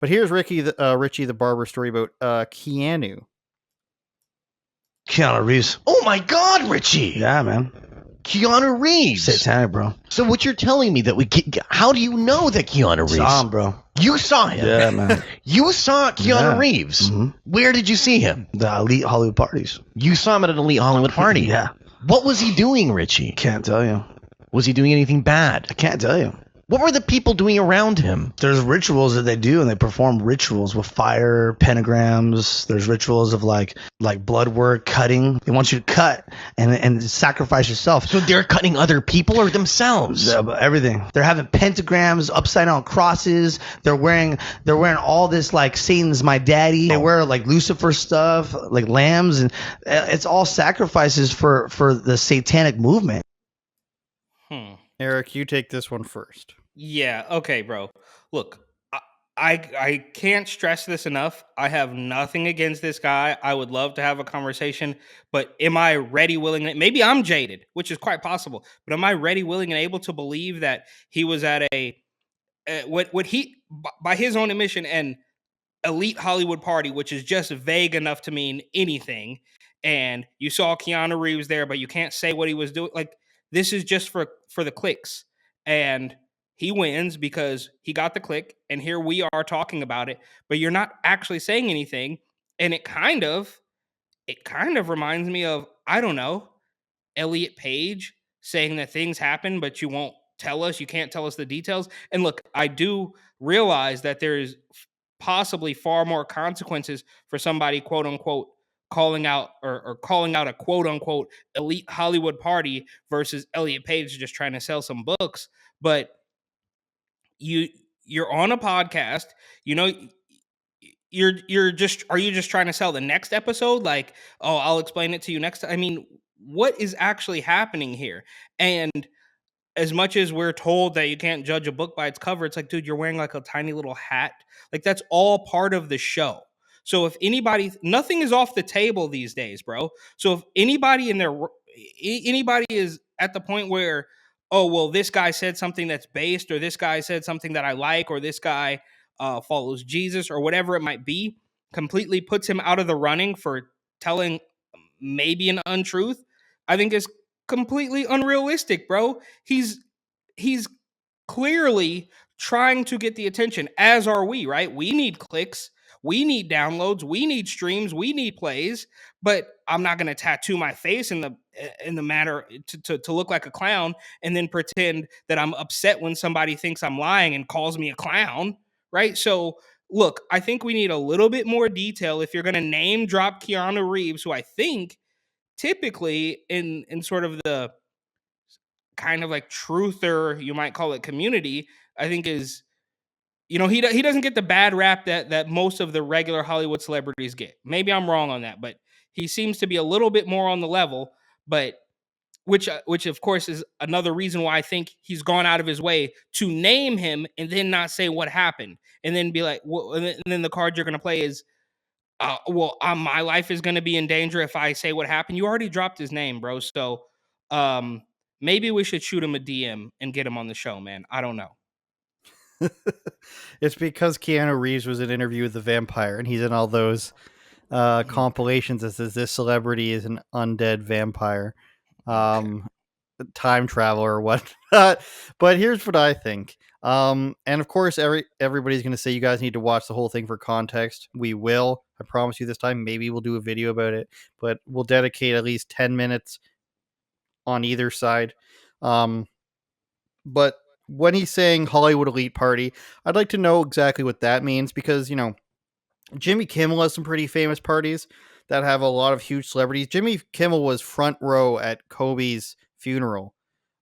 But here's Richie the Barber story about Keanu. Keanu Reeves. Oh my God, Richie! Yeah, man. Keanu Reeves. Satanic, bro. So what you're telling me that how do you know that Keanu Reeves? Saw him, bro. You saw him. Yeah, man. You saw Keanu Yeah. Reeves. Mhm. Where did you see him? The elite Hollywood parties. You saw him at an elite Hollywood party. Yeah. What was he doing, Richie? Can't tell you. Was he doing anything bad? I can't tell you. What were the people doing around him? There's rituals that they do, and they perform rituals with fire, pentagrams. There's rituals of like blood work, cutting. They want you to cut and sacrifice yourself. So they're cutting other people or themselves? Everything. They're having pentagrams, upside down crosses. They're wearing all this like Satan's my daddy. They wear like Lucifer stuff, like lambs, and it's all sacrifices for the satanic movement. Eric, you take this one first. Yeah, okay, bro. Look, I can't stress this enough. I have nothing against this guy. I would love to have a conversation, but am I ready, willing, and maybe I'm jaded, which is quite possible, but am I ready, willing, and able to believe that he was at what he, by his own admission, an elite Hollywood party, which is just vague enough to mean anything, and you saw Keanu Reeves there, but you can't say what he was doing. Like, this is just for the clicks, and he wins because he got the click, and here we are talking about it, but you're not actually saying anything. And it kind of reminds me of, I don't know, Elliot Page saying that things happen, but you won't tell us. You can't tell us the details. And look, I do realize that there is possibly far more consequences for somebody, quote unquote, calling out or calling out a quote unquote elite Hollywood party versus Elliot Page just trying to sell some books. But you're on a podcast, you know, are you just trying to sell the next episode? Like, oh, I'll explain it to you next time. I mean, what is actually happening here? And as much as we're told that you can't judge a book by its cover, it's like, dude, you're wearing like a tiny little hat. Like, that's all part of the show. So if nothing is off the table these days, bro. So if anybody is at the point where, oh, well, this guy said something that's based, or this guy said something that I like, or this guy follows Jesus, or whatever it might be, completely puts him out of the running for telling maybe an untruth, I think is completely unrealistic, bro. He's clearly trying to get the attention, as are we, right? We need clicks, we need downloads, we need streams, we need plays, but I'm not going to tattoo my face in the matter to look like a clown and then pretend that I'm upset when somebody thinks I'm lying and calls me a clown, right? So look, I think we need a little bit more detail if you're going to name drop Keanu Reeves, who I think typically in sort of the kind of like truther, you might call it, community, I think is, you know, he doesn't get the bad rap that most of the regular Hollywood celebrities get. Maybe I'm wrong on that, but he seems to be a little bit more on the level, but which of course is another reason why I think he's gone out of his way to name him and then not say what happened, and then be like, well, and then the card you're going to play is, my life is going to be in danger if I say what happened. You already dropped his name, bro. So maybe we should shoot him a DM and get him on the show, man. I don't know. It's because Keanu Reeves was in an interview with the vampire, and he's in all those compilations that says this celebrity is an undead vampire, time traveler or whatnot. But here's what I think. And of course, everybody's going to say you guys need to watch the whole thing for context. We will. I promise you this time. Maybe we'll do a video about it, but we'll dedicate at least 10 minutes on either side. But when he's saying Hollywood elite party, I'd like to know exactly what that means, because, you know, Jimmy Kimmel has some pretty famous parties that have a lot of huge celebrities. Jimmy Kimmel was front row at Kobe's funeral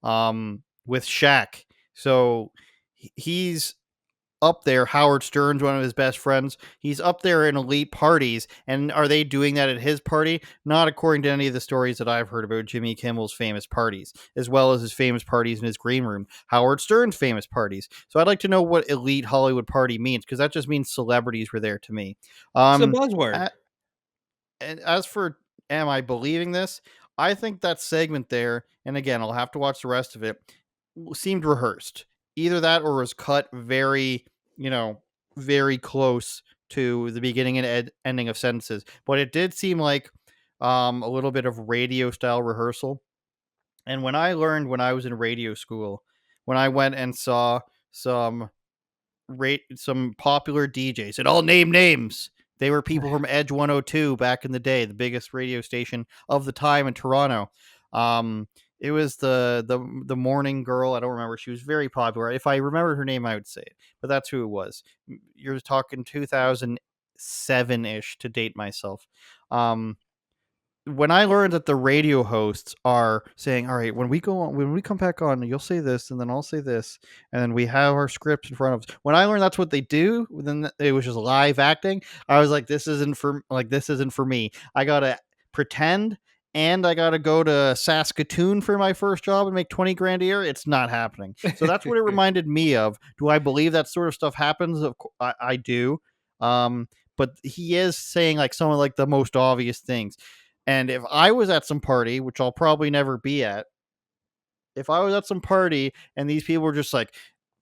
with Shaq. So he's up there. Howard Stern's one of his best friends. He's up there in elite parties. And are they doing that at his party? Not according to any of the stories that I've heard about Jimmy Kimmel's famous parties, as well as his famous parties in his green room. Howard Stern's famous parties. So I'd like to know what elite Hollywood party means, because that just means celebrities were there to me. It's a buzzword. And as for, am I believing this? I think that segment there, and again, I'll have to watch the rest of it, seemed rehearsed. Either that or was cut very, you know, very close to the beginning and ending of sentences, but it did seem like a little bit of radio style rehearsal. And when I learned when I was in radio school, when I went and saw some some popular DJs, and I'll name names. They were people from Edge 102 back in the day, the biggest radio station of the time in Toronto. It was the morning girl. I don't remember. She was very popular. If I remembered her name, I would say it. But that's who it was. You're talking 2007 ish to date myself. Um, when I learned that the radio hosts are saying, "All right, when we go on, when we come back on, you'll say this, and then I'll say this, and then we have our scripts in front of us." When I learned that's what they do, then it was just live acting. I was like, this isn't for me. I gotta pretend, and I gotta go to Saskatoon for my first job and make 20 grand a year. It's not happening. So that's what it reminded me of. Do I believe that sort of stuff happens? I do. But he is saying like some of like the most obvious things. And if I was at some party, which I'll probably never be at, if I was at some party and these people were just like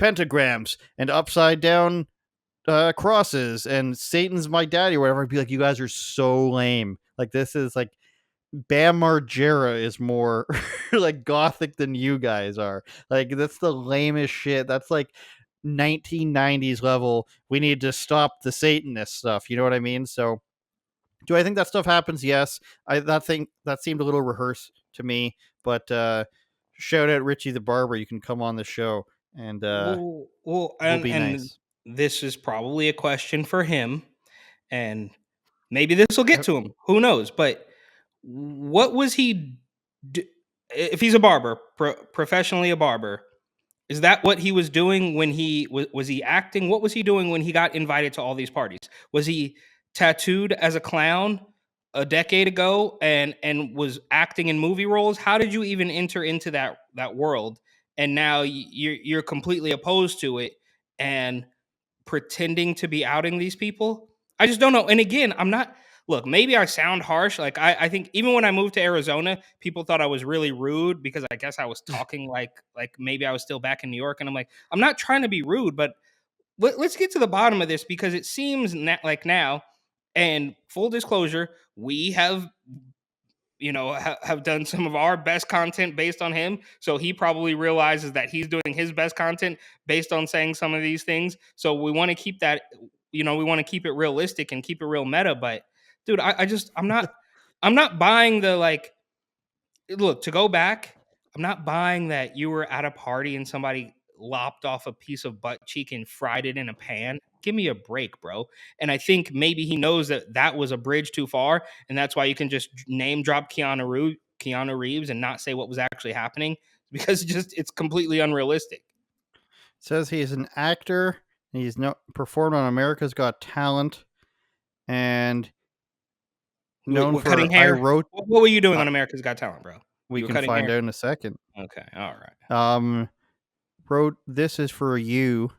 pentagrams and upside down crosses and Satan's my daddy or whatever, I'd be like, you guys are so lame. Like, this is like Bam Margera is more like gothic than you guys are. Like, that's the lamest shit. That's like 1990s level. We need to stop the Satanist stuff. You know what I mean? So, do I think that stuff happens? Yes. That seemed a little rehearsed to me, but shout out Richie the Barber. You can come on the show and Well, we'll be and nice. this is probably a question for him, and maybe this will get Uh, to him. Who knows? But what was he? If he's a barber, professionally a barber, is that what he was doing when he was he acting? What was he doing when he got invited to all these parties? Was he tattooed as a clown a decade ago and was acting in movie roles? How did you even enter into that world? And now you're completely opposed to it and pretending to be outing these people? I just don't know. And again, I'm not look, maybe I sound harsh. Like I think even when I moved to Arizona, people thought I was really rude because I guess I was talking like maybe I was still back in New York. And I'm like, I'm not trying to be rude, but let's get to the bottom of this because it seems like now, and full disclosure, we have have done some of our best content based on him. So he probably realizes that he's doing his best content based on saying some of these things. So we want to keep that, we want to keep it realistic and keep it real meta. But dude, I'm not buying the like, look, to go back, I'm not buying that you were at a party and somebody lopped off a piece of butt cheek and fried it in a pan. Give me a break, bro. And I think maybe he knows that that was a bridge too far, and that's why you can just name drop Keanu Reeves and not say what was actually happening because it's completely unrealistic. says he is an actor. He's performed on America's Got Talent and known What, cutting for I hair? wrote. What were you doing Uh, on America's Got Talent, bro? we You were can cutting find hair. out in a second. Okay, all right. Wrote This Is For You.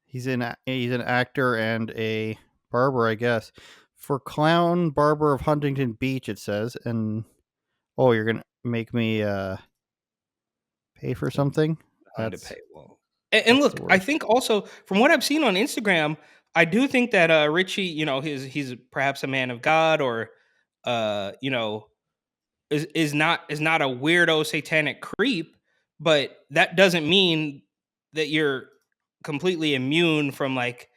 He's an actor and a barber, I guess. For Clown Barber of Huntington Beach, it says. And oh, you're gonna make me pay for something? Behind a That's paywall. And that's the look, I worst. think also from what I've seen on Instagram, I do think that Richie, he's perhaps a man of God or uh, you know, is not a weirdo satanic creep, but that doesn't mean that you're completely immune from like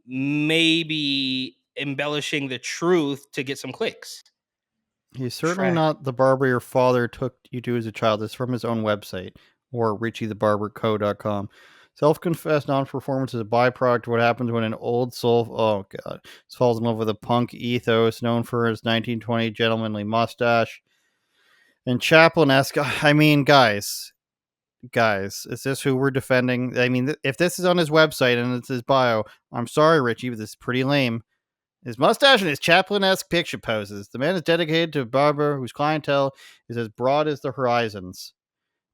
maybe embellishing the truth to get some clicks. He's certainly Trash. not the barber your father took you to as a child. This is from his own website or richiethebarberco.com. Self-confessed non-performance is a byproduct of what happens when an old soul, oh god, falls in love with a punk ethos known for his 1920 gentlemanly mustache and Chaplin-esque. I mean, guys, is this who we're defending? I mean, if this is on his website and it's his bio, I'm sorry, Richie, but this is pretty lame. His mustache and his Chaplin-esque picture poses. The man is dedicated to a barber whose clientele is as broad as the horizons.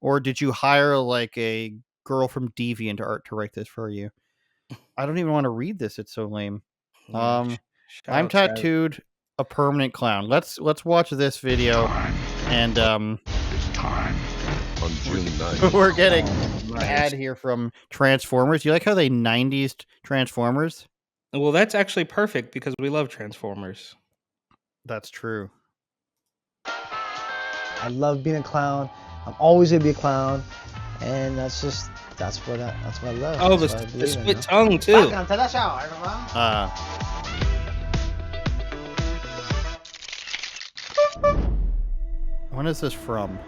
Or did you hire like a girl from DeviantArt to write this for you? I don't even want to read this. It's so lame. Yeah. Um, Shout I'm out Travis. tattooed a permanent clown. Let's watch this video and It's time on June 9th. We're getting an Nice. ad here from Transformers. You like how they 90s Transformers? Well, that's actually perfect because we love Transformers. That's true. I love being a clown. I'm always gonna be a clown, and that's what I love. Oh, That's what I the believe in, split you know? tongue too. Welcome to the show, everyone. When is this from?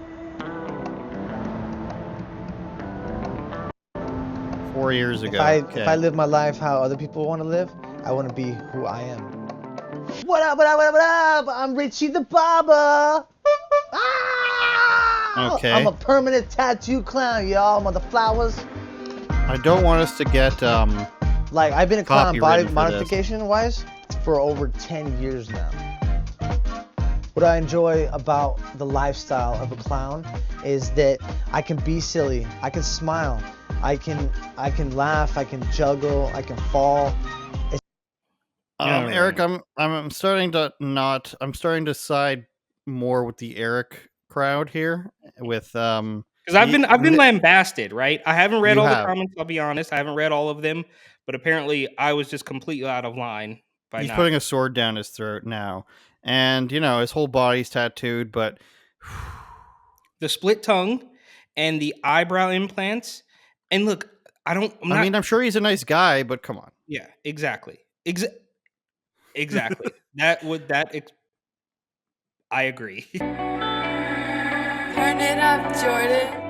4 years ago. If I live my life how other people want to live, I want to be who I am. What up, what up, what up, what up? I'm Richie the Barber. Ah! Okay. I'm a permanent tattoo clown, y'all. Mother flowers. I don't want us to get Like, I've been a clown body copywritten for modification wise for over 10 years now. What I enjoy about the lifestyle of a clown is that I can be silly, I can smile, I can laugh, I can juggle, I can fall. Eric, I'm starting to side more with the Eric crowd here with Because I've been lambasted, right? I haven't read You all have. the comments. I'll be honest, I haven't read all of them, but apparently I was just completely out of line by He's now. putting a sword down his throat now. And his whole body's tattooed, but The split tongue and the eyebrow implants. And look, I'm sure he's a nice guy, but come on. Yeah, exactly. Exactly. I agree. Turn it up, Jordan.